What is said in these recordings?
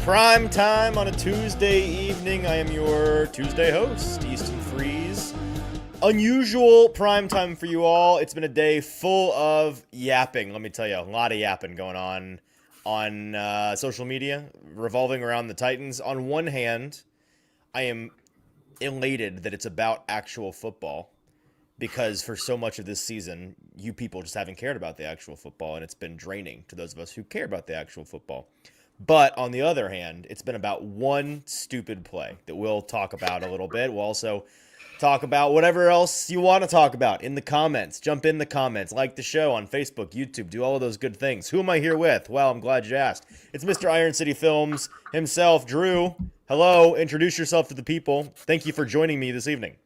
Prime time on a Tuesday evening. I am your Tuesday host, Easton Freeze. Unusual prime time for you all. It's been a day full of yapping. Let me tell you, a lot of yapping going on social media, revolving around the Titans. On one hand, I am elated that it's about actual football because for so much of this season, you people just haven't cared about the actual football, and it's been draining to those of us who care about the actual football. But on the other hand, it's been about one stupid play that we'll talk about a little bit. We'll also talk about whatever else you want to talk about in the comments. Jump in the comments, like the show on Facebook, YouTube, do all of those good things. Who am I here with? Well, I'm glad you asked. It's Mr. Iron City Films himself, Drew. Hello, introduce yourself to the people. Thank you for joining me this evening.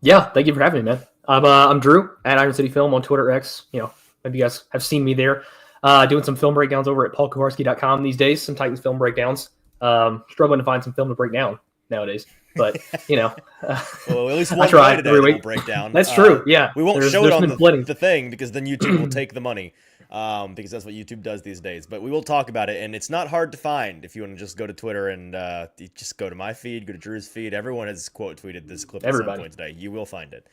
Yeah, thank you for having me, man. I'm Drew at Iron City Film on Twitter X. Maybe you guys have seen me there. Doing some film breakdowns over at paulkowarski.com these days, some Titans film breakdowns. Struggling to find some film to break down nowadays. But, well, at least one I try today every we'll week. break down. That's true, yeah. We won't show it on the thing because then YouTube will take the money because that's what YouTube does these days. But we will talk about it, and it's not hard to find if you want to just go to Twitter and just go to my feed, go to Drew's feed. Everyone has quote tweeted this clip at some point today. You will find it.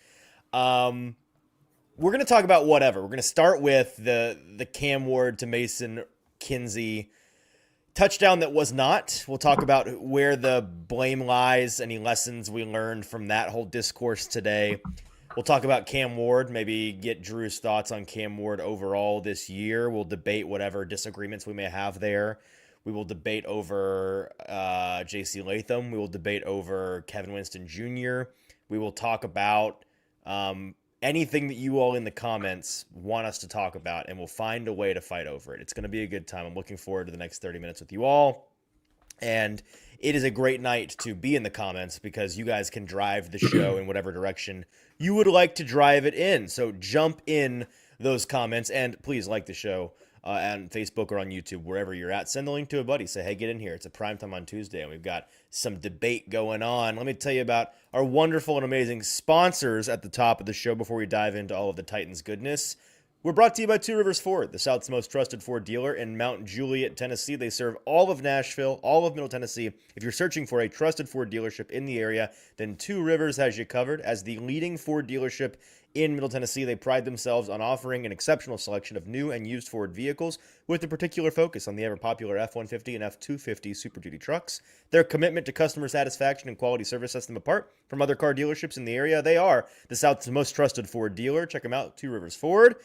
We're going to talk about whatever. We're going to start with the Cam Ward to Mason Kinsey touchdown that was not. We'll talk about where the blame lies, any lessons we learned from that whole discourse today. We'll talk about Cam Ward, maybe get Drew's thoughts on Cam Ward overall this year. We'll debate whatever disagreements we may have there. We will debate over J.C. Latham. We will debate over Kevin Winston Jr. We will talk about anything that you all in the comments want us to talk about, and we'll find a way to fight over it. It's going to be a good time. I'm looking forward to the next 30 minutes with you all. And it is a great night to be in the comments because you guys can drive the show in whatever direction you would like to drive it in. So jump in those comments and please like the show on Facebook or on YouTube, wherever you're at. Send the link to a buddy. Say, hey, get in here. It's a primetime on Tuesday, and we've got some debate going on. Let me tell you about our wonderful and amazing sponsors at the top of the show before we dive into all of the Titans goodness. We're brought to you by Two Rivers Ford, the South's most trusted Ford dealer in Mount Juliet, Tennessee. They serve all of Nashville, all of Middle Tennessee. If you're searching for a trusted Ford dealership in the area, then Two Rivers has you covered. As the leading Ford dealership in Middle Tennessee, they pride themselves on offering an exceptional selection of new and used Ford vehicles with a particular focus on the ever-popular F-150 and F-250 Super Duty trucks. Their commitment to customer satisfaction and quality service sets them apart from other car dealerships in the area. They are the South's most trusted Ford dealer. Check them out, Two Rivers Ford.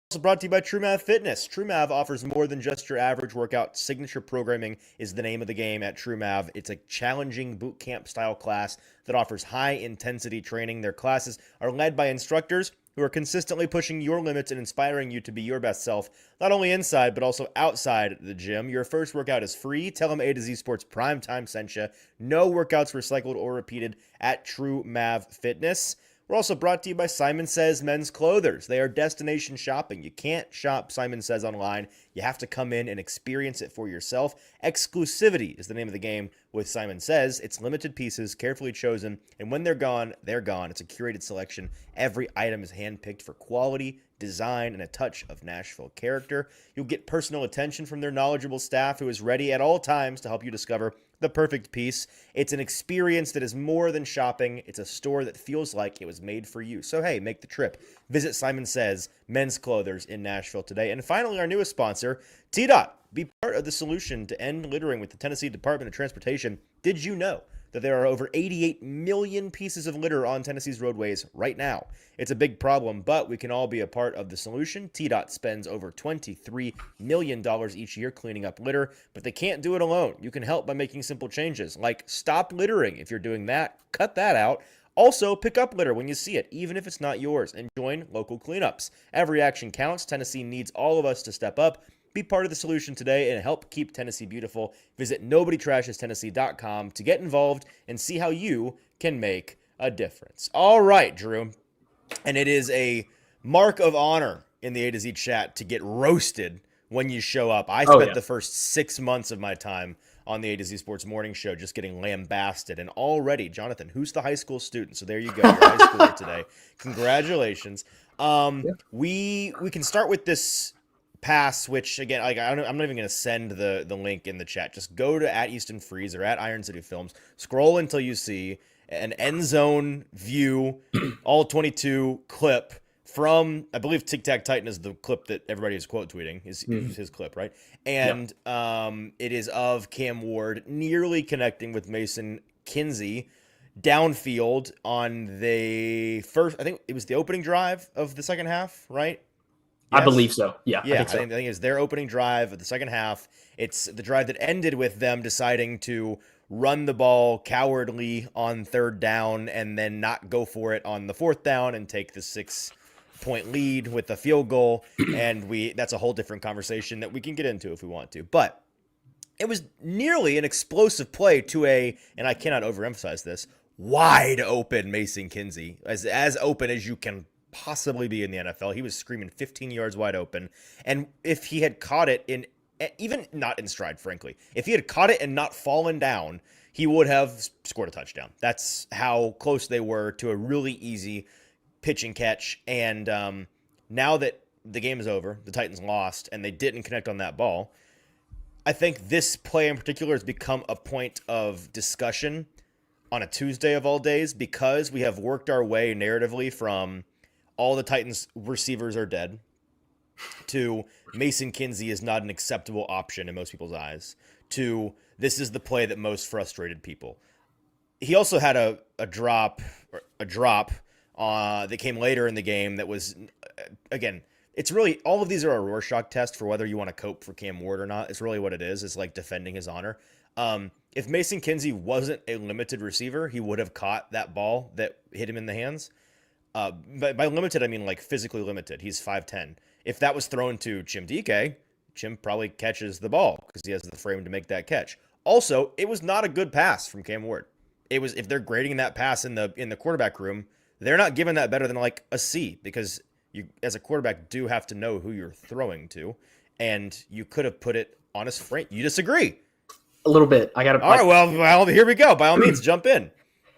Also brought to you by TrueMav Fitness. TrueMav offers more than just your average workout. Signature programming is the name of the game at TrueMav. It's a challenging boot camp style class that offers high intensity training. Their classes are led by instructors who are consistently pushing your limits and inspiring you to be your best self, not only inside, but also outside the gym. Your first workout is free. Tell them A to Z Sports Primetime sent you. No workouts recycled or repeated at TrueMav Fitness. We're also brought to you by Simon Says Men's Clothers. They are destination shopping. You can't shop Simon Says online. You have to come in and experience it for yourself. Exclusivity is the name of the game with Simon Says. It's limited pieces, carefully chosen, and when they're gone, they're gone. It's a curated selection. Every item is handpicked for quality, design, and a touch of Nashville character. You'll get personal attention from their knowledgeable staff who is ready at all times to help you discover the perfect piece. It's an experience that is more than shopping. It's a store that feels like it was made for you. So hey, make the trip. Visit Simon Says Men's Clothers in Nashville today. And finally, our newest sponsor, T-Dot. Be part of the solution to end littering with the Tennessee Department of Transportation. Did you know that there are over 88 million pieces of litter on Tennessee's roadways right now? It's a big problem, but we can all be a part of the solution. TDOT spends over $23 million each year cleaning up litter, but they can't do it alone. You can help by making simple changes, like stop littering. If you're doing that, cut that out. Also, pick up litter when you see it, even if it's not yours, and join local cleanups. Every action counts. Tennessee needs all of us to step up. Be part of the solution today and help keep Tennessee beautiful. Visit NobodyTrashesTennessee.com to get involved and see how you can make a difference. All right, Drew. And it is a mark of honor in the A to Z chat to get roasted when you show up. I spent the first 6 months of my time on the A to Z Sports Morning Show just getting lambasted. And already, Jonathan, who's the high school student? So there you go. You're a high schooler today. Congratulations. We can start with this pass, which again, like I'm not even going to send the link in the chat. Just go to at Easton Freeze or at Iron City Films. Scroll until you see an end zone view, all 22 clip from, I believe Tic Tac Titan is the clip that everybody is quote tweeting, is his clip, right? And it is of Cam Ward nearly connecting with Mason Kinsey downfield on the first, I think it was the opening drive of the second half, right? I Yes? believe so. Yeah, Yeah, I think so. I think it's their opening drive of the second half. It's the drive that ended with them deciding to run the ball cowardly on third down and then not go for it on the fourth down and take the 6-point lead with a field goal. And that's a whole different conversation that we can get into if we want to. But it was nearly an explosive play to and I cannot overemphasize this, wide open Mason Kinsey, as open as you can possibly be in the NFL. He was screaming 15 yards wide open. And if he had caught it even not in stride, frankly, if he had caught it and not fallen down, he would have scored a touchdown. That's how close they were to a really easy pitch and catch. And now that the game is over, the Titans lost, and they didn't connect on that ball, I think this play in particular has become a point of discussion on a Tuesday of all days because we have worked our way narratively from all the Titans receivers are dead to Mason Kinsey is not an acceptable option in most people's eyes to this is the play that most frustrated people. He also had a drop that came later in the game that was, again, it's really, all of these are a Rorschach test for whether you want to cope for Cam Ward or not. It's really what it is. It's like defending his honor. If Mason Kinsey wasn't a limited receiver, he would have caught that ball that hit him in the hands. But by limited, I mean like physically limited. He's 5'10". If that was thrown to Chim DK, Chim probably catches the ball because he has the frame to make that catch. Also, it was not a good pass from Cam Ward. It was, if they're grading that pass in the quarterback room, they're not giving that better than like a C because you, as a quarterback, do have to know who you're throwing to, and you could have put it on his frame. You disagree? A little bit. I got to. All right. Well, here we go. By all means, jump in.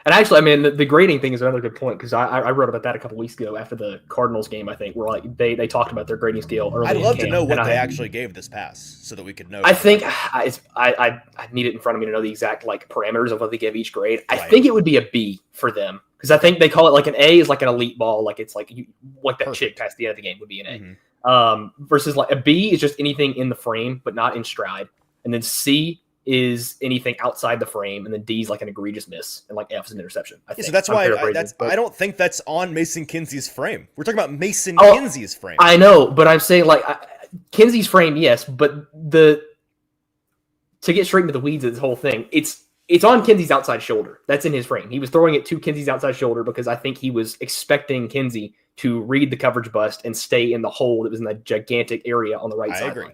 And actually, I mean, the grading thing is another good point because I wrote about that a couple weeks ago after the Cardinals game. I think where like they talked about their grading scale early. I'd love to know what they actually gave this pass so that we could know. I think I need it in front of me to know the exact like parameters of what they give each grade. I think it would be a B for them because I think they call it like an A is like an elite ball, like it's like that chick past the end of the game would be an A. Mm-hmm. Versus like a B is just anything in the frame but not in stride, and then C is anything outside the frame, and then D is like an egregious miss, and like F is an interception. I think. So that's why I don't think that's on Mason Kinsey's frame. We're talking about Mason Kinsey's frame. I know, but I'm saying like Kinsey's frame, yes, but to get straight into the weeds of this whole thing, it's on Kinsey's outside shoulder. That's in his frame. He was throwing it to Kinsey's outside shoulder because I think he was expecting Kinsey to read the coverage bust and stay in the hole that was in that gigantic area on the right sideline. I agree.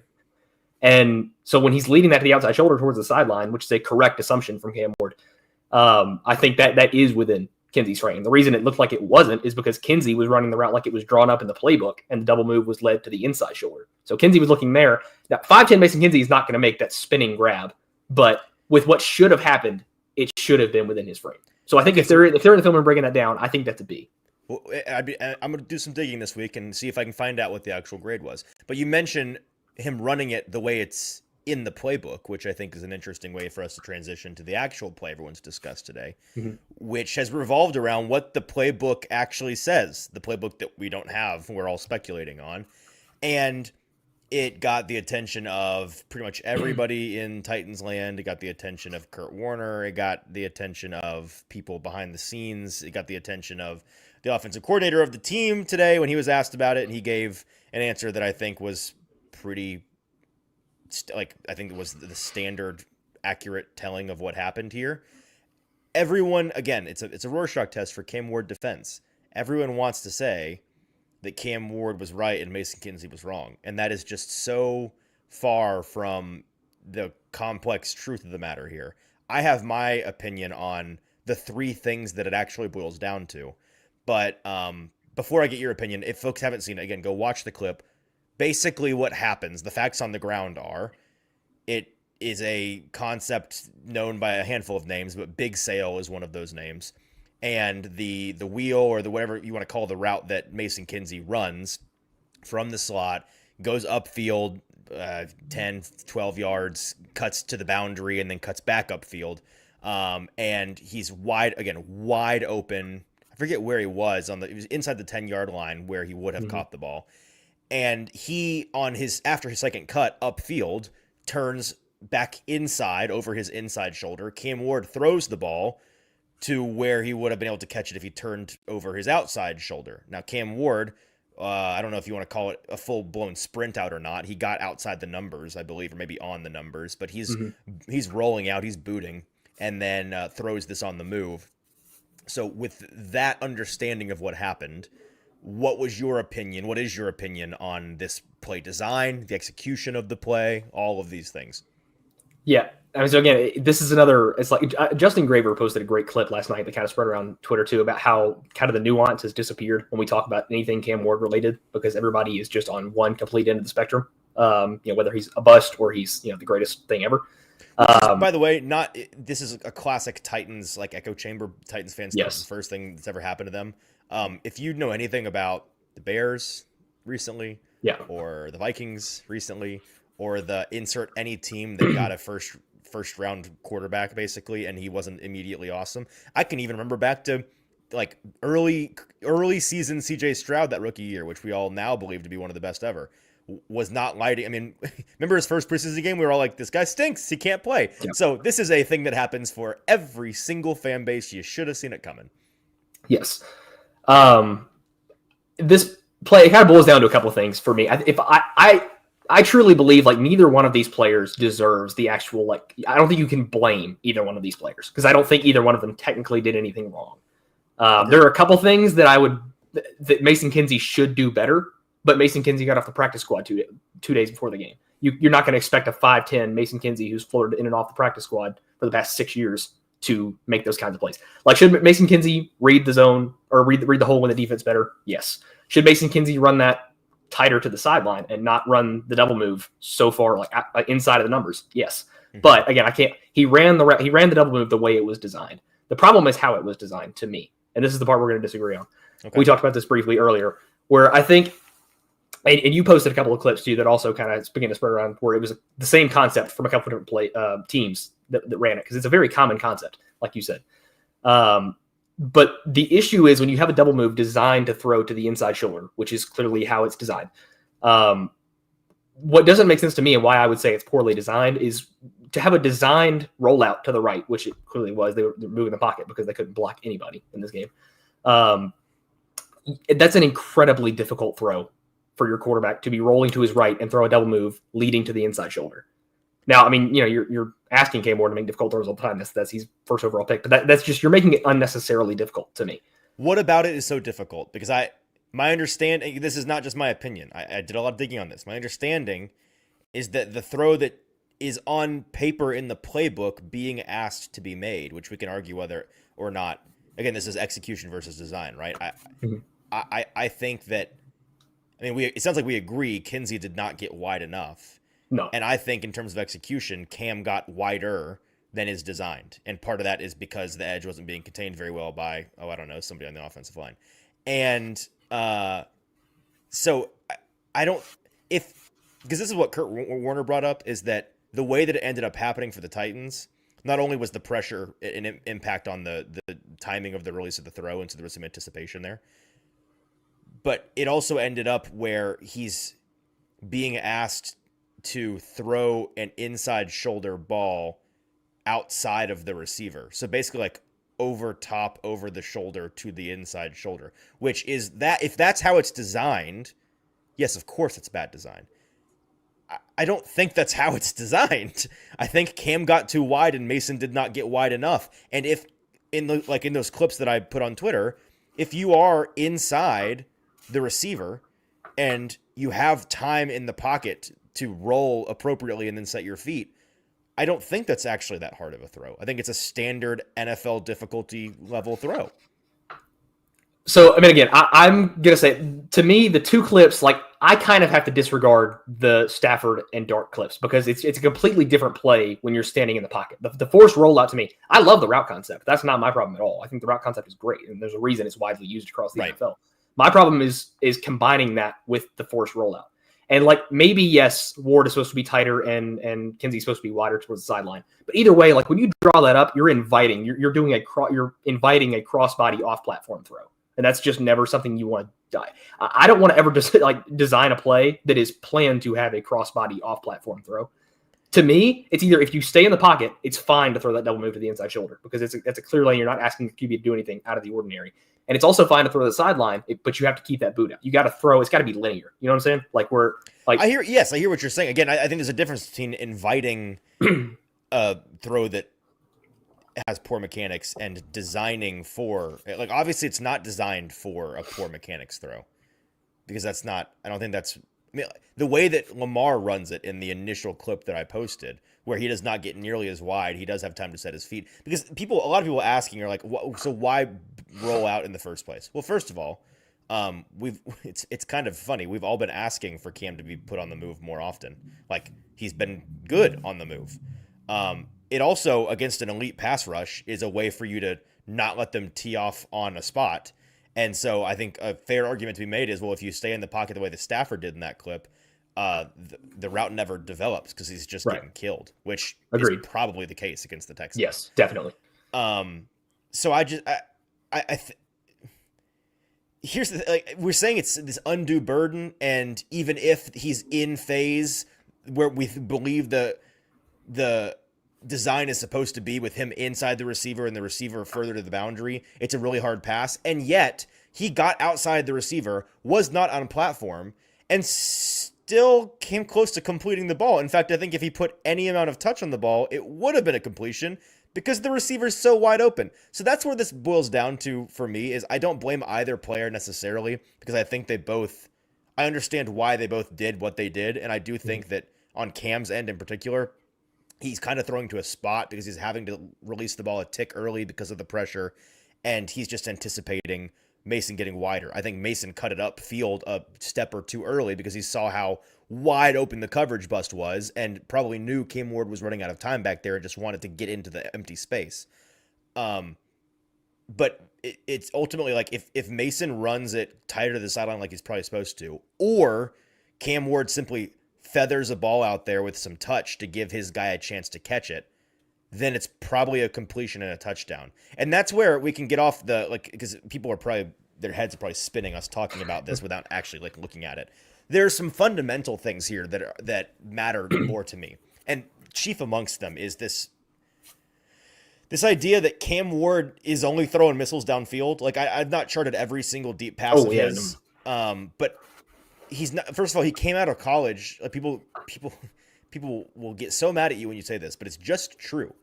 And so when he's leading that to the outside shoulder towards the sideline, which is a correct assumption from Cam Ward, I think that is within Kinsey's frame. The reason it looked like it wasn't is because Kinsey was running the route like it was drawn up in the playbook, and the double move was led to the inside shoulder. So Kinsey was looking there. Now, 5'10" Mason Kinsey is not going to make that spinning grab, but with what should have happened, it should have been within his frame. So I think if they're in the film and breaking that down, I think that's a B. Well, I'm going to do some digging this week and see if I can find out what the actual grade was. But you mentioned him running it the way it's in the playbook, which I think is an interesting way for us to transition to the actual play everyone's discussed today, which has revolved around what the playbook actually says, the playbook that we don't have, we're all speculating on. And it got the attention of pretty much everybody in Titans land. It got the attention of Kurt Warner. It got the attention of people behind the scenes. It got the attention of the offensive coordinator of the team today when he was asked about it, and he gave an answer that I think was pretty, I think it was the standard accurate telling of what happened here. Everyone, again, it's a Rorschach test for Cam Ward defense. Everyone wants to say that Cam Ward was right and Mason Kinsey was wrong. And that is just so far from the complex truth of the matter here. I have my opinion on the three things that it actually boils down to. But before I get your opinion, if folks haven't seen it, again, go watch the clip. Basically what happens, the facts on the ground are, it is a concept known by a handful of names, but Big Sail is one of those names. And the wheel or the whatever you want to call the route that Mason Kinsey runs from the slot goes upfield 10, 12 yards, cuts to the boundary, and then cuts back upfield. And he's wide open. I forget where he was it was inside the 10-yard line where he would have caught the ball. And he, after his second cut upfield, turns back inside over his inside shoulder. Cam Ward throws the ball to where he would have been able to catch it if he turned over his outside shoulder. Now, Cam Ward, I don't know if you want to call it a full-blown sprint out or not. He got outside the numbers, I believe, or maybe on the numbers, but he's rolling out, he's booting, and then throws this on the move. So with that understanding of what happened, what was your opinion? What is your opinion on this play design, the execution of the play, all of these things? Yeah. I mean, so again, this is another, it's like Justin Graver posted a great clip last night that kind of spread around Twitter too about how kind of the nuance has disappeared when we talk about anything Cam Ward related, because everybody is just on one complete end of the spectrum. Whether he's a bust or he's, the greatest thing ever. By the way, this is a classic Titans, like echo chamber Titans fans. Yes. The first thing that's ever happened to them. If you know anything about the Bears recently, or the Vikings recently, or the insert any team that got a first round quarterback basically, and he wasn't immediately awesome. I can even remember back to like early season CJ Stroud that rookie year, which we all now believe to be one of the best ever. Was not lighting. I mean, remember his first preseason game? We were all like, this guy stinks. He can't play. Yep. So this is a thing that happens for every single fan base. You should have seen it coming. Yes. This play, it kind of boils down to a couple of things for me. I truly believe like neither one of these players deserves the actual, like, I don't think you can blame either one of these players because I don't think either one of them technically did anything wrong. There are a couple things that that Mason Kinsey should do better. But Mason Kinsey got off the practice squad two days before the game. You're not going to expect a 5'10" Mason Kinsey who's floated in and off the practice squad for the past 6 years to make those kinds of plays. Like, should Mason Kinsey read the zone or read the hole when the defense better? Yes. Should Mason Kinsey run that tighter to the sideline and not run the double move so far like inside of the numbers? Yes. Mm-hmm. But again, I can't. He ran the double move the way it was designed. The problem is how it was designed to me, and this is the part we're going to disagree on. Okay. We talked about this briefly earlier, where I think. And you posted a couple of clips too that also kind of began to spread around where it was the same concept from a couple of different teams that ran it because it's a very common concept, like you said. But the issue is when you have a double move designed to throw to the inside shoulder, which is clearly how it's designed. What doesn't make sense to me and why I would say it's poorly designed is to have a designed rollout to the right, which it clearly was. They were moving the pocket because they couldn't block anybody in this game. That's an incredibly difficult throw for your quarterback to be rolling to his right and throw a double move leading to the inside shoulder. Now, I mean, you're asking Cam Ward to make difficult throws all the time. That's he's first overall pick, but that's just, you're making it unnecessarily difficult to me. What about it is so difficult? Because my understanding, this is not just my opinion. I did a lot of digging on this. My understanding is that the throw that is on paper in the playbook being asked to be made, which we can argue whether or not, again, this is execution versus design, right? I think that, it sounds like we agree Kinsey did not get wide enough. No. And I think in terms of execution, Cam got wider than is designed. And part of that is because the edge wasn't being contained very well by, somebody on the offensive line. And so I don't, because this is what Kurt Warner brought up, is that the way that it ended up happening for the Titans, not only was the pressure an impact on the timing of the release of the throw, and so there was some anticipation there, but it also ended up where he's being asked to throw an inside shoulder ball outside of the receiver. So basically like over the shoulder to the inside shoulder, which is that if that's how it's designed, yes, of course it's bad design. I don't think that's how it's designed. I think Cam got too wide and Mason did not get wide enough. And if in those clips that I put on Twitter, if you are inside the receiver and you have time in the pocket to roll appropriately and then set your feet, I don't think that's actually that hard of a throw. I think it's a standard NFL difficulty level throw. So, again, I'm going to say, to me, the two clips, I kind of have to disregard the Stafford and Dart clips because it's a completely different play when you're standing in the pocket. The forced rollout, to me, I love the route concept. That's not my problem at all. I think the route concept is great, and there's a reason it's widely used across the NFL. My problem is combining that with the forced rollout. And like maybe yes, Ward is supposed to be tighter and Kinsey's supposed to be wider towards the sideline. But either way, like when you draw that up, you're inviting a crossbody off platform throw, and that's just never something you want to die. I don't want to ever just like design a play that is planned to have a crossbody off platform throw. To me, it's either if you stay in the pocket, it's fine to throw that double move to the inside shoulder because it's a clear lane. You're not asking the QB to do anything out of the ordinary. And it's also fine to throw the sideline, but you have to keep that boot out. You got to throw. It's got to be linear. You know what I'm saying? Like I hear what you're saying. Again, I think there's a difference between inviting a throw that has poor mechanics and designing for, like, obviously it's not designed for a poor mechanics throw because that's not, I don't think that's, I mean, the way that Lamar runs it in the initial clip that I posted, where he does not get nearly as wide, he does have time to set his feet. Because a lot of people asking are like, so why roll out in the first place? Well, first of all, it's kind of funny. We've all been asking for Cam to be put on the move more often. Like, he's been good on the move. It also, against an elite pass rush, is a way for you to not let them tee off on a spot. And so I think a fair argument to be made is, well, if you stay in the pocket the way that Stafford did in that clip, the route never develops because he's just getting killed, which is probably the case against the Texans. Yes, definitely. So here's the like we're saying it's this undue burden, and even if he's in phase where we believe the design is supposed to be with him inside the receiver and the receiver further to the boundary, it's a really hard pass. And yet he got outside the receiver, was not on a platform, and still came close to completing the ball. In fact, I think if he put any amount of touch on the ball, it would have been a completion because the receiver's so wide open. So that's where this boils down to for me is I don't blame either player necessarily because I think I understand why they both did what they did. And I do think that on Cam's end in particular, he's kind of throwing to a spot because he's having to release the ball a tick early because of the pressure, and he's just anticipating Mason getting wider. I think Mason cut it up field a step or two early because he saw how wide open the coverage bust was and probably knew Cam Ward was running out of time back there and just wanted to get into the empty space. But it's ultimately like if Mason runs it tighter to the sideline like he's probably supposed to, or Cam Ward simply feathers a ball out there with some touch to give his guy a chance to catch it, then it's probably a completion and a touchdown. And that's where we can get off because people are probably, their heads are probably spinning us talking about this without actually looking at it. There's some fundamental things here that matter more to me. And chief amongst them is this idea that Cam Ward is only throwing missiles downfield. Like I've not charted every single deep pass of his, but he's not. First of all, he came out of college. People will get so mad at you when you say this, but it's just true.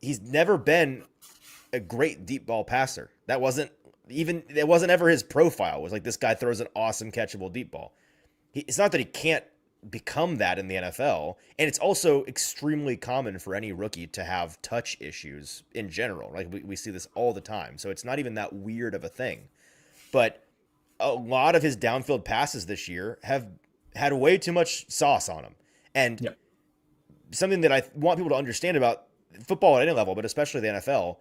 He's never been a great deep ball passer. That wasn't ever his profile. It was like this guy throws an awesome catchable deep ball. It's not that he can't become that in the NFL, and it's also extremely common for any rookie to have touch issues in general. Right? We see this all the time, so it's not even that weird of a thing. But a lot of his downfield passes this year have had way too much sauce on them. And something that I want people to understand about football at any level, but especially the NFL,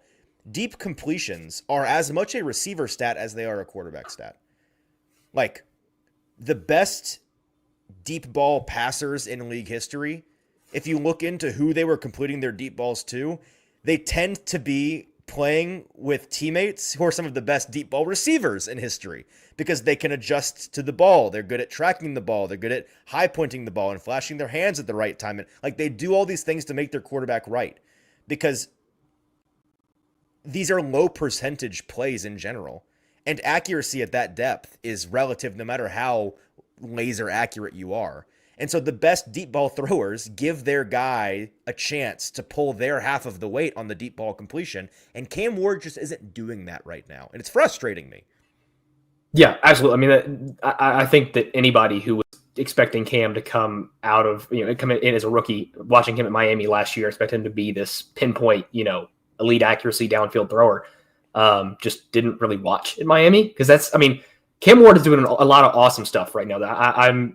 deep completions are as much a receiver stat as they are a quarterback stat. Like, the best deep ball passers in league history, if you look into who they were completing their deep balls to, they tend to be playing with teammates who are some of the best deep ball receivers in history because they can adjust to the ball. They're good at tracking the ball. They're good at high pointing the ball and flashing their hands at the right time. And they do all these things to make their quarterback right because these are low percentage plays in general. And accuracy at that depth is relative no matter how laser accurate you are. And so the best deep ball throwers give their guy a chance to pull their half of the weight on the deep ball completion. And Cam Ward just isn't doing that right now. And it's frustrating me. Yeah, absolutely. I mean, I think that anybody who was expecting Cam to come out of, come in as a rookie, watching him at Miami last year, expect him to be this pinpoint, elite accuracy downfield thrower, just didn't really watch in Miami. Because Cam Ward is doing a lot of awesome stuff right now. I'm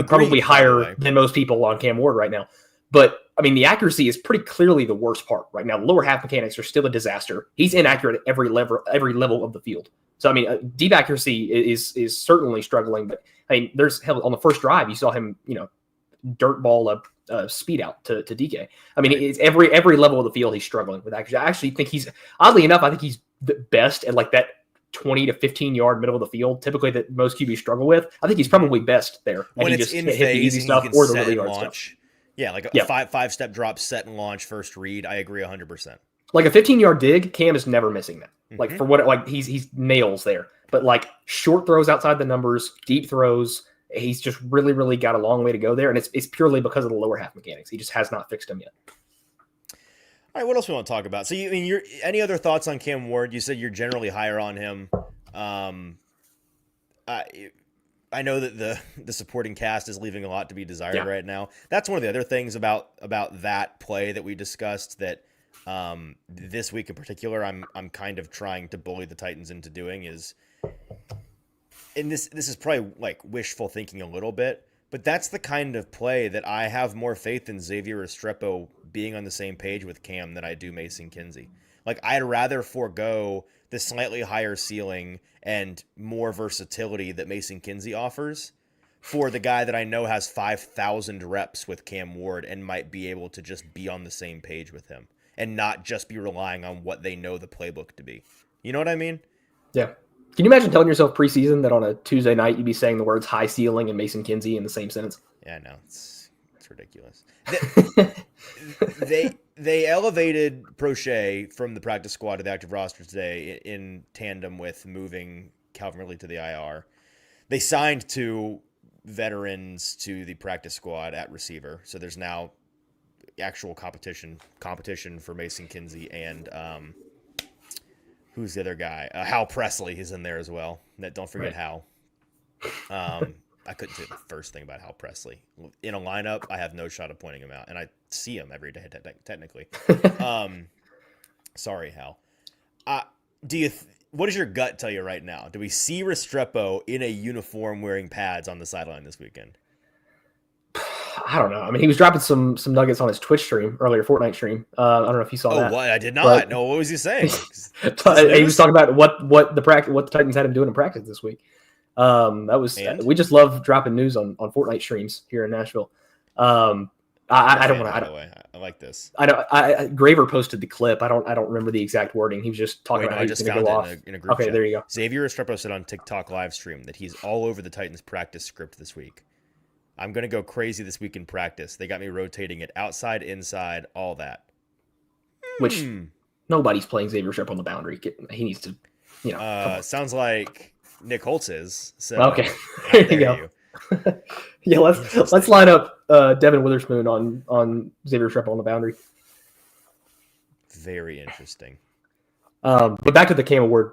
probably higher than most people on Cam Ward right now. But, the accuracy is pretty clearly the worst part right now. The lower half mechanics are still a disaster. He's inaccurate at every level of the field. So I mean, deep accuracy is certainly struggling. But I mean, there's hell on the first drive you saw him, dirt ball a speed out to DK. I mean, it's every level of the field he's struggling with accuracy. I actually think he's oddly enough, I think he's the best at like that 20 to 15 yard middle of the field, typically that most QBs struggle with. I think he's probably best there. When he it's just in hit phase the easy and stuff you can or the set really and hard launch. stuff. Yeah, like a five-step drop, set and launch, first read. I agree 100%. Like a 15-yard dig, Cam is never missing that. Mm-hmm. Like for what, like he's nails there. But like short throws outside the numbers, deep throws, he's just really, really got a long way to go there. And it's purely because of the lower half mechanics. He just has not fixed them yet. All right, what else we want to talk about? So, any other thoughts on Cam Ward? You said you're generally higher on him. I know that the supporting cast is leaving a lot to be desired right now. That's one of the other things about that play that we discussed that this week in particular, I'm kind of trying to bully the Titans into doing is, and this is probably like wishful thinking a little bit, but that's the kind of play that I have more faith in Xavier Restrepo being on the same page with Cam than I do Mason Kinsey. Like, I'd rather forego the slightly higher ceiling and more versatility that Mason Kinsey offers for the guy that I know has 5,000 reps with Cam Ward and might be able to just be on the same page with him and not just be relying on what they know the playbook to be. You know what I mean? Yeah. Can you imagine telling yourself preseason that on a Tuesday night you'd be saying the words high ceiling and Mason Kinsey in the same sentence? Yeah, no, it's ridiculous. They elevated Prochet from the practice squad to the active roster today in tandem with moving Calvin Ridley to the IR. They signed 2 veterans to the practice squad at receiver, so there's now actual competition for Mason Kinsey and who's the other guy? Hal Presley is in there as well. Don't forget Hal. I couldn't say the first thing about Hal Presley. In a lineup, I have no shot of pointing him out, and I see him every day, technically. Sorry, Hal. What does your gut tell you right now? Do we see Restrepo in a uniform wearing pads on the sideline this weekend? I don't know. I mean, he was dropping some nuggets on his Twitch stream earlier, Fortnite stream. I don't know if you saw that. Oh, what? I did not. No, what was he saying? He was talking about what the Titans had him doing in practice this week. We just love dropping news on Fortnite streams here in Nashville. I don't want to. By the way, I like this. I know. Graver posted the clip. I don't remember the exact wording. He was just talking about how he's going to go off. In a group okay, chat. There you go. Xavier Restrepo said on TikTok live stream that he's all over the Titans practice script this week. I'm going to go crazy this week in practice. They got me rotating it outside, inside, all that. Which nobody's playing Xavier Restrepo on the boundary. He needs to, sounds like Nick Holtz is. So okay, there you go. Yeah, let's line up Devin Witherspoon on Xavier Restrepo on the boundary. Very interesting. But back to the Cam Ward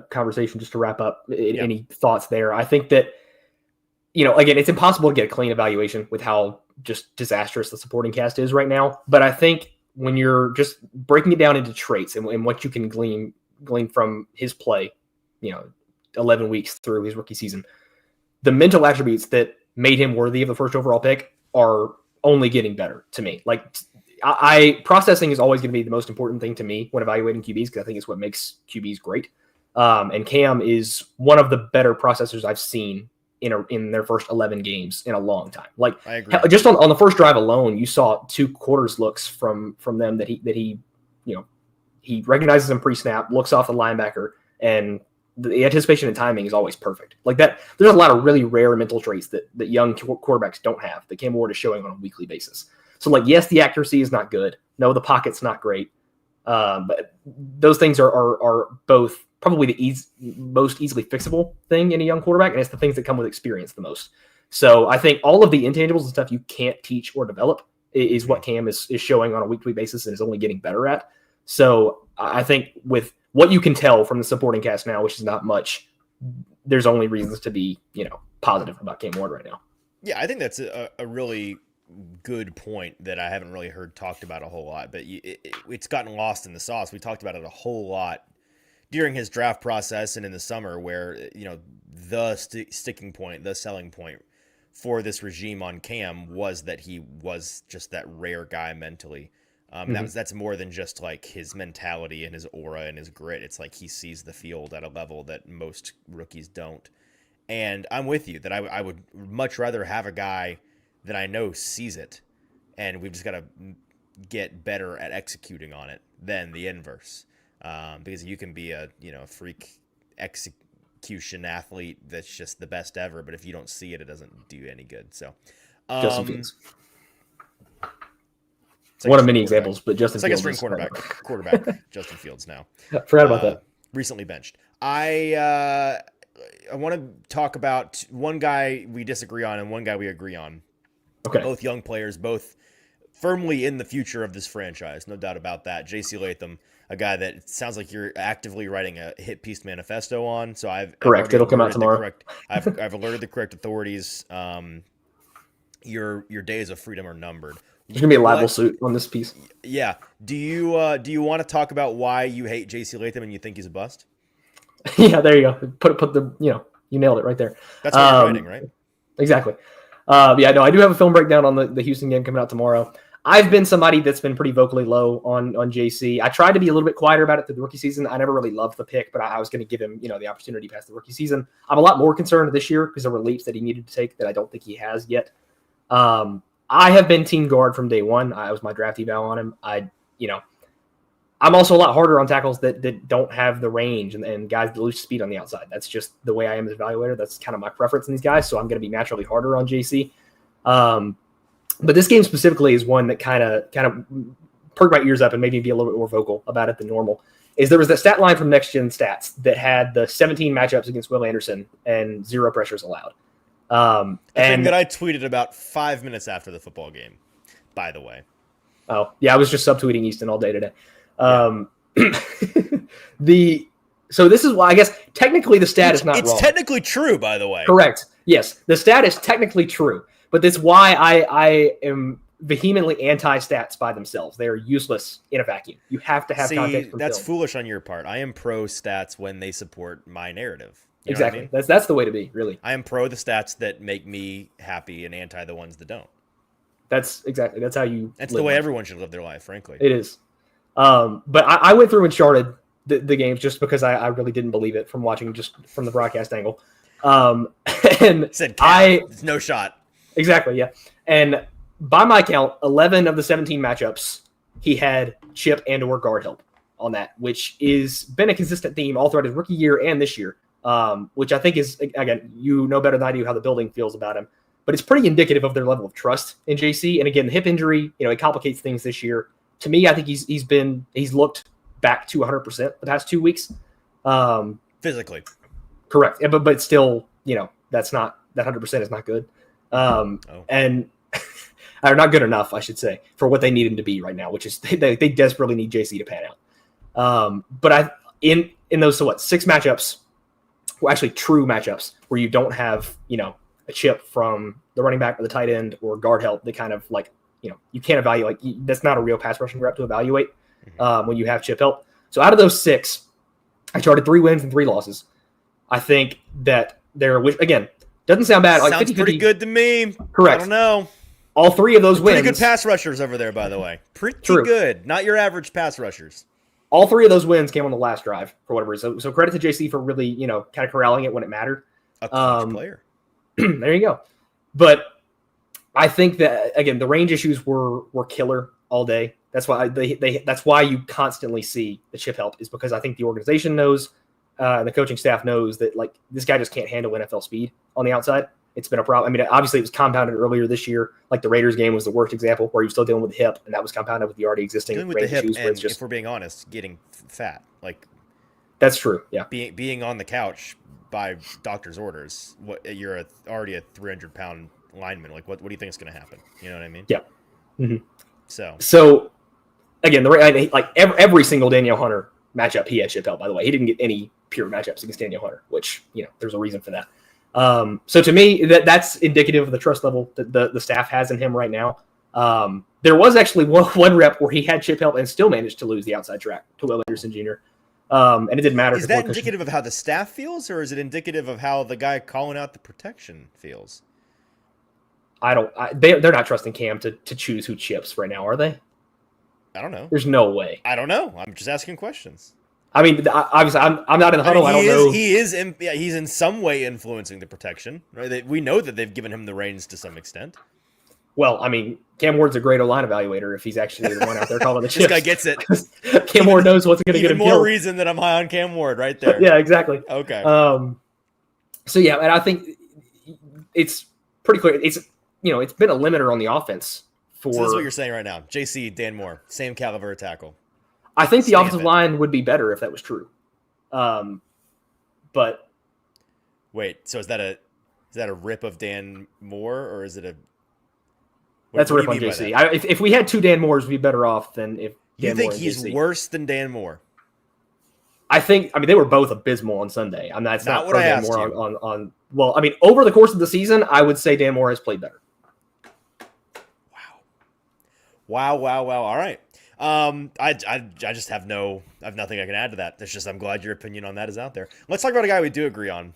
conversation, just to wrap up. Any thoughts there? I think that, again, it's impossible to get a clean evaluation with how just disastrous the supporting cast is right now. But I think when you're just breaking it down into traits and what you can glean from his play, 11 weeks through his rookie season, the mental attributes that made him worthy of the first overall pick are only getting better to me. Like, processing is always going to be the most important thing to me when evaluating QBs, because I think it's what makes QBs great. And Cam is one of the better processors I've seen in their first 11 games in a long time. Like, I agree. Just on the first drive alone, you saw 2 quarters looks from them that he recognizes him pre-snap, looks off the linebacker, and the anticipation and timing is always perfect. Like that, there's a lot of really rare mental traits that young quarterbacks don't have that Cam Ward is showing on a weekly basis. So, like, yes, the accuracy is not good. No, the pocket's not great. But those things are both probably the most easily fixable thing in a young quarterback, and it's the things that come with experience the most. So I think all of the intangibles and stuff you can't teach or develop is what Cam is showing on a weekly basis and is only getting better at. So I think with what you can tell from the supporting cast now, which is not much, there's only reasons to be, positive about Cam Ward right now. Yeah, I think that's a really good point that I haven't really heard talked about a whole lot, but it's gotten lost in the sauce. We talked about it a whole lot during his draft process and in the summer, where, the sticking point, the selling point for this regime on Cam was that he was just that rare guy mentally. That's more than just like his mentality and his aura and his grit. It's like he sees the field at a level that most rookies don't. And I'm with you that I would much rather have a guy that I know sees it, and we've just got to get better at executing on it than the inverse. Because you can be a freak execution athlete that's just the best ever, but if you don't see it, it doesn't do you any good. So, Justin Fields. One of many examples, but Justin Fields. It's like a string quarterback, Justin Fields now. Forgot about that. Recently benched. I want to talk about one guy we disagree on and one guy we agree on. Okay. Both young players, both firmly in the future of this franchise, no doubt about that. J.C. Latham, a guy that it sounds like you're actively writing a hit piece manifesto on. So correct. It'll come out tomorrow. I've alerted the correct authorities. Your days of freedom are numbered. There's gonna be a libel suit on this piece. Yeah. Do you want to talk about why you hate J.C. Latham and you think he's a bust? Yeah, there you go. Put the you nailed it right there. That's what you're writing, right? Exactly. I do have a film breakdown on the Houston game coming out tomorrow. I've been somebody that's been pretty vocally low on JC. I tried to be a little bit quieter about it through the rookie season. I never really loved the pick, but I was going to give him, the opportunity past the rookie season. I'm a lot more concerned this year because there were leaps that he needed to take that I don't think he has yet. I have been team guard from day one. I was my draft eval on him. I'm also a lot harder on tackles that don't have the range and guys that lose speed on the outside. That's just the way I am as an evaluator. That's kind of my preference in these guys. So I'm going to be naturally harder on JC. But this game specifically is one that kind of perked my ears up and made me be a little bit more vocal about it than normal. There was that stat line from Next Gen Stats that had the 17 matchups against Will Anderson and 0 pressures allowed. The thing that I tweeted about 5 minutes after the football game, by the way. Oh, yeah, I was just subtweeting Easton all day today. So this is why I guess technically the stat is not wrong. It's technically true, by the way. Correct. Yes, the stat is technically true, but that's why I am vehemently anti-stats by themselves. They are useless in a vacuum. You have to have context from that's film. Foolish on your part. I am pro stats when they support my narrative. You know exactly. what I mean? That's the way to be, really. I am pro the stats that make me happy and anti the ones that don't. That's how you. That's the way everyone should live their life, frankly. It is. But I went through and charted the games just because I really didn't believe it from watching just from the broadcast angle. And said it's no shot. Exactly, yeah. And by my count, 11 of the 17 matchups, he had chip and or guard help on that, which is been a consistent theme all throughout his rookie year and this year, which I think is, again, you know better than I do how the building feels about him. But it's pretty indicative of their level of trust in JC. And again, the hip injury, it complicates things this year. To me, I think he's looked back to 100% the past 2 weeks. Physically. Correct. But still, that's not, that 100% is not good. And are not good enough, I should say, for what they need him to be right now, which is they desperately need JC to pan out. But in those, 6 matchups, well, actually true matchups where you don't have, a chip from the running back or the tight end or guard help, they kind of you can't evaluate. That's not a real pass rushing rep to evaluate when you have chip help. So out of those 6, I charted 3 wins and 3 losses. I think that again, doesn't sound bad. Like sounds 50-50. Pretty good to me. Correct. I don't know. All 3 of those wins. Pretty good pass rushers over there, by the way. Pretty good. Not your average pass rushers. All 3 of those wins came on the last drive for whatever reason. So credit to JC for really, kind of corralling it when it mattered. A clutch player. There you go. But I think that again, the range issues were killer all day. That's why that's why you constantly see the chip help, is because I think the organization knows and the coaching staff knows that this guy just can't handle NFL speed on the outside. It's been a problem. I mean, obviously it was compounded earlier this year. Like the Raiders game was the worst example where you're still dealing with the hip, and that was compounded with the already existing dealing with the hip, issues. and if we're being honest, getting fat. That's true. Yeah, being on the couch by doctor's orders. You're already a 300-pound lineman. What do you think is going to happen? You know what I mean? Yeah. Mm-hmm. So again, every single Danielle Hunter matchup, he had chip help. By the way, he didn't get any pure matchups against Danielle Hunter, which there's a reason for that. So to me, that's indicative of the trust level that the staff has in him right now. There was actually one rep where he had chip help and still managed to lose the outside track to Will Anderson Jr. And it didn't matter. Is that indicative of how the staff feels, or is it indicative of how the guy calling out the protection feels? They're not trusting Cam to choose who chips right now, are they? I don't know. There's no way. I don't know. I'm just asking questions. I mean, obviously, I'm not in the huddle. I don't know. He's in some way influencing the protection. Right? We know that they've given him the reins to some extent. Well, I mean, Cam Ward's a great O-line evaluator if he's actually the one out there calling the chips. This guy gets it. Cam Ward knows what's going to get him more killed. reason that I'm high on Cam Ward right there. Yeah, exactly. Okay. So yeah, and I think it's pretty clear. It's been a limiter on the offense for. So this is what you're saying right now. JC, Dan Moore, same caliber of tackle. I think the offensive line would be better if that was true. But wait, so is that a rip of Dan Moore, or is it a? That's a rip on JC. If we had two Dan Moores, we'd be better off than if Dan you think Moore he's JC. Worse than Dan Moore. I mean, they were both abysmal on Sunday. I'm not what I asked Dan Moore on. Well, I mean, over the course of the season, I would say Dan Moore has played better. Wow. All right. I just have nothing I can add to that. It's just I'm glad your opinion on that is out there. Let's talk about a guy we do agree on.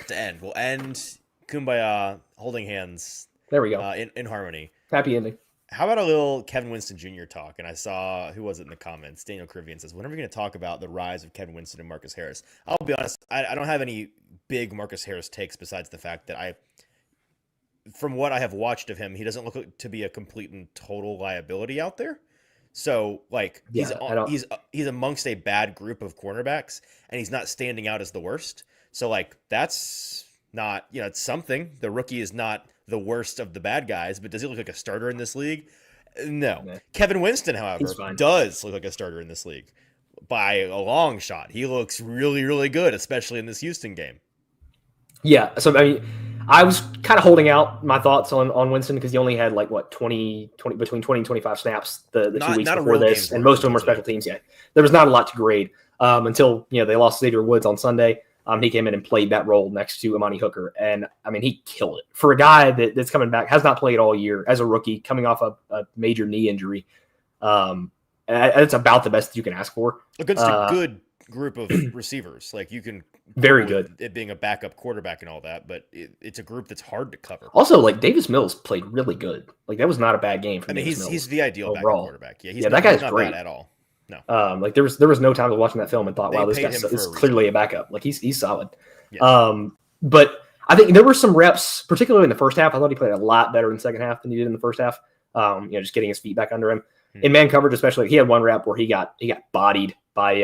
To end, we'll end Kumbaya holding hands. There we go. In harmony. Happy ending. How about a little Kevin Winston Jr. talk? And I saw, who was it in the comments? Daniel Krivian says, when are we going to talk about the rise of Kevin Winston and Marcus Harris? I'll be honest, I don't have any big Marcus Harris takes besides the fact that from what I have watched of him, he doesn't look to be a complete and total liability out there. So, like, he's amongst a bad group of cornerbacks, and he's not standing out as the worst. So, like, that's not, it's something. The rookie is not the worst of the bad guys, but does he look like a starter in this league? No. Yeah. Kevin Winston, however, does look like a starter in this league by a long shot. He looks really, really good, especially in this Houston game. Yeah. So, I mean, I was kind of holding out my thoughts on Winston because he only had like, what, 20 between 20 and 25 snaps the 2 weeks before this, and most of them were special teams. Yeah. There was not a lot to grade until, they lost Xavier Woods on Sunday. He came in and played that role next to Amani Hooker. And, I mean, he killed it. For a guy that's coming back, has not played all year as a rookie, coming off a major knee injury, it's about the best that you can ask for. Against a good group of receivers. Like, you can very good. It being a backup quarterback and all that, but it's a group that's hard to cover. Also, like, Davis Mills played really good. Like, that was not a bad game for Davis Mills. He's the ideal overall. Backup quarterback. Yeah, that guy's not great bad at all. No. Like there was no time I was watching that film and thought, wow, this guy is clearly a backup. Like he's solid. Yeah. But I think there were some reps, particularly in the first half. I thought he played a lot better in the second half than he did in the first half. Just getting his feet back under him. In man coverage, especially, he had one rep where he got bodied by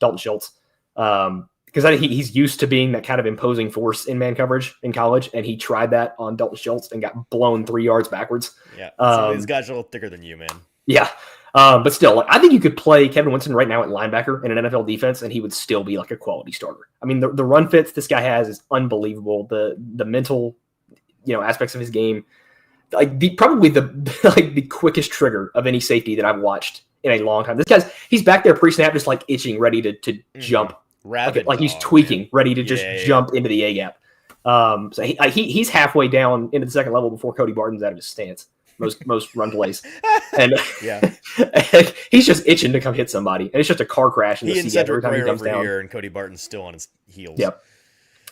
Dalton Schultz. Because I think he's used to being that kind of imposing force in man coverage in college, and he tried that on Dalton Schultz and got blown 3 yards backwards. Yeah, some of these guys are a little thicker than you, man. Yeah. But still, like, I think you could play Kevin Winston right now at linebacker in an NFL defense, and he would still be like a quality starter. I mean, the run fits this guy has is unbelievable. The mental, aspects of his game, like probably the quickest trigger of any safety that I've watched in a long time. He's back there pre-snap, just like itching, ready to jump, like he's tweaking, ready to just jump into the A gap. So he's halfway down into the second level before Cody Barton's out of his stance. Most run plays, and and he's just itching to come hit somebody, and it's just a car crash in the seat every time he comes down. Here, and Cody Barton's still on his heels. Yep.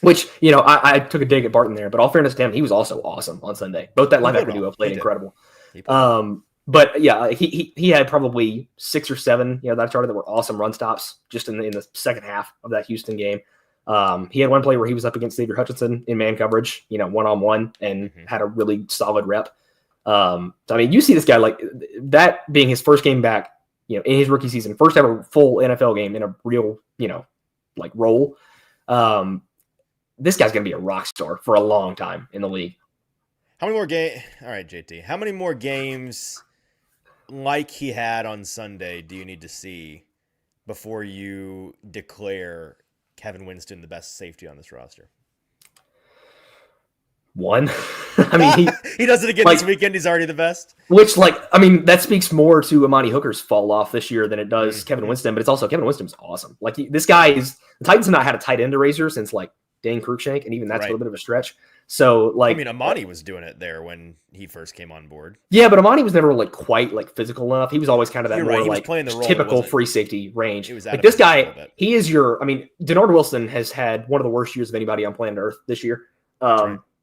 Which I took a dig at Barton there, but all fairness to him, he was also awesome on Sunday. Both that linebacker duo played incredible. But yeah, he had probably 6 or 7 that I started that were awesome run stops just in the second half of that Houston game. He had one play where he was up against Xavier Hutchinson in man coverage, 1-on-1, and had a really solid rep. So I mean, you see this guy like that being his first game back, in his rookie season, first ever full NFL game in a real, like role. This guy's gonna be a rock star for a long time in the league. How many more games? All right, JT. How many more games like he had on Sunday do you need to see before you declare Kevin Winston the best safety on this roster? One. I mean, he does it again this weekend. He's already the best. Which, that speaks more to Amani Hooker's fall off this year than it does Kevin Winston. But it's also Kevin Winston's awesome. Like this guy the Titans have not had a tight end eraser since Dane Cruikshank, and even that's a little bit of a stretch. So Amani was doing it there when he first came on board. Yeah, but Amani was never quite physical enough. He was always kind of that more playing the role typical free safety range. This guy, he is Denard Wilson has had one of the worst years of anybody on planet Earth this year.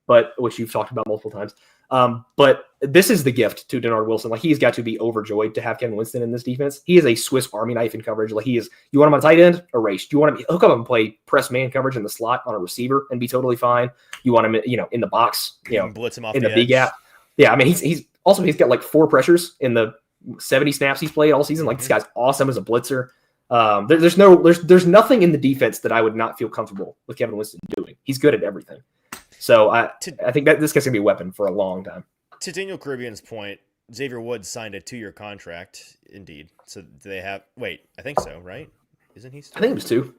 But which you've talked about multiple times. But this is the gift to Denard Wilson. Like, he's got to be overjoyed to have Kevin Winston in this defense. He is a Swiss Army knife in coverage. Like, he is. You want him on tight end? Erased. You want him hook up and play press man coverage in the slot on a receiver and be totally fine. You want him, in the box, blitz him off in the edge. B gap. Yeah, I mean, he's got like 4 pressures in the 70 snaps he's played all season. Like, this guy's awesome as a blitzer. There's nothing in the defense that I would not feel comfortable with Kevin Winston doing. He's good at everything. So I think that this guy's gonna be a weapon for a long time. To Daniel Caribbean's point, Xavier Woods signed a 2-year contract. Indeed. So they have. Wait, I think so, right? Isn't he? I think it was 2.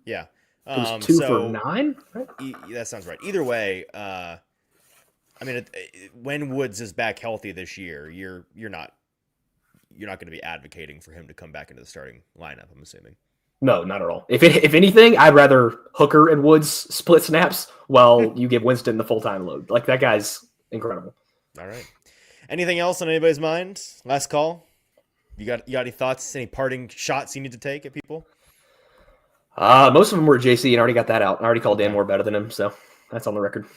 Yeah. It was 2 for 9. Right? That sounds right. Either way, when Woods is back healthy this year, you're not going to be advocating for him to come back into the starting lineup, I'm assuming. No, not at all. If anything, I'd rather Hooker and Woods split snaps while you give Winston the full-time load. Like, that guy's incredible. All right. Anything else on anybody's mind? Last call. You got any thoughts? Any parting shots you need to take at people? Most of them were JC, and I already got that out. I already called Dan Moore better than him, so that's on the record.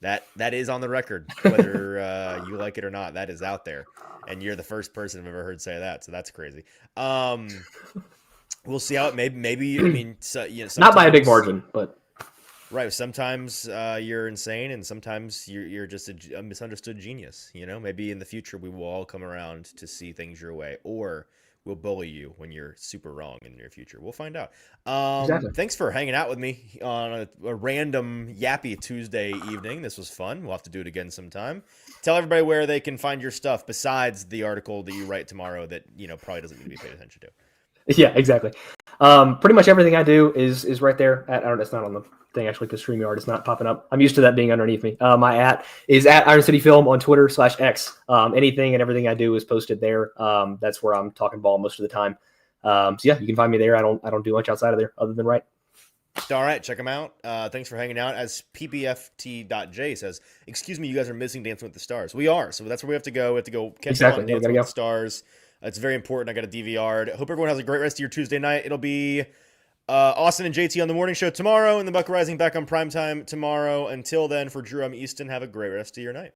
That is on the record, whether you like it or not. That is out there, and you're the first person I've ever heard say that. So that's crazy. We'll see how it maybe. I mean, not by a big margin, but right. Sometimes you're insane, and sometimes you're just a misunderstood genius. Maybe in the future we will all come around to see things your way, or we'll bully you when you're super wrong in the near future. We'll find out. Exactly. Thanks for hanging out with me on a random yappy Tuesday evening. This was fun. We'll have to do it again sometime. Tell everybody where they can find your stuff besides the article that you write tomorrow that probably doesn't need to be paid attention to. Yeah, exactly. Pretty much everything I do is right there. It's not on the thing actually because StreamYard is not popping up. I'm used to that being underneath me. My @ is at Iron City Film on Twitter /X. Anything and everything I do is posted there. That's where I'm talking ball most of the time. So yeah, you can find me there. I don't do much outside of there other than write. All right, check them out. Thanks for hanging out. As PBFT.J says, excuse me, you guys are missing Dancing with the Stars. We are, so that's where we have to go. We have to go catch up on Dancing with the Stars. It's very important. I got a DVR. Hope everyone has a great rest of your Tuesday night. It'll be Austin and JT on the morning show tomorrow, and the Buck Rising back on primetime tomorrow. Until then, for Drew, I'm Easton. Have a great rest of your night.